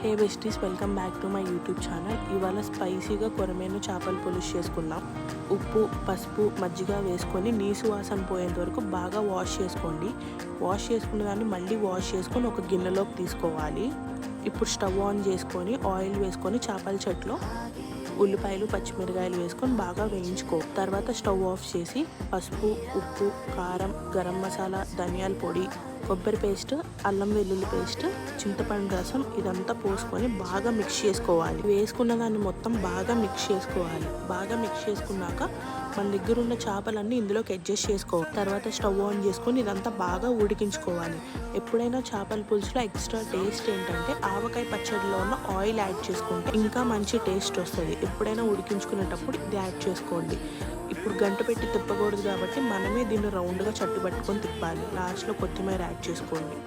Hey besties, welcome back to my YouTube channel. ఇవాళ స్పైసీగా కొరమేను చేపల పులుసు చేసుకుందాం. ఉప్పు, పసుపు, మజ్జిగ వేసుకొని నీసు వాసన పోయేంత వరకు బాగా వాష్ చేసుకోండి. వాష్ చేసుకున్న దాన్ని మళ్ళీ వాష్ చేసుకొని ఒక గిన్నెలోకి తీసుకోవాలి. ఇప్పుడు స్టవ్ ఆన్ చేసుకొని ఆయిల్ వేసుకొని చేపల చెట్లో ఉల్లిపాయలు, పచ్చిమిరకాయలు వేసుకొని బాగా వేయించుకో. తర్వాత స్టవ్ ఆఫ్ చేసి పసుపు, ఉప్పు, కారం, గరం మసాలా, ధనియాల పొడి, కొబ్బరి పేస్ట్, అల్లం వెల్లుల్లి పేస్ట్, చింతపండు రసం ఇదంతా పోసుకొని బాగా మిక్స్ చేసుకోవాలి. వేసుకున్న దాన్ని మొత్తం బాగా మిక్స్ చేసుకోవాలి. బాగా మిక్స్ చేసుకున్నాక మన దగ్గర ఉన్న చేపలన్నీ ఇందులోకి అడ్జస్ట్ చేసుకోవాలి. తర్వాత స్టవ్ ఆన్ చేసుకొని ఇదంతా బాగా ఉడికించుకోవాలి. ఎప్పుడైనా చేపల పులుసులో ఎక్స్ట్రా టేస్ట్ ఏంటంటే ఆవకాయ పచ్చడిలో ఉన్న ఆయిల్ యాడ్ చేసుకుంటే ఇంకా మంచి టేస్ట్ వస్తుంది. ఎప్పుడైనా ఉడికించుకునేటప్పుడు ఇది యాడ్ చేసుకోండి. ఇప్పుడు గంట పెట్టి తిప్పకూడదు కాబట్టి మనమే దీన్ని రౌండ్గా చట్టు పట్టుకొని తిప్పాలి. లాస్ట్లో కొత్తిమీర యాడ్ చేసుకోండి.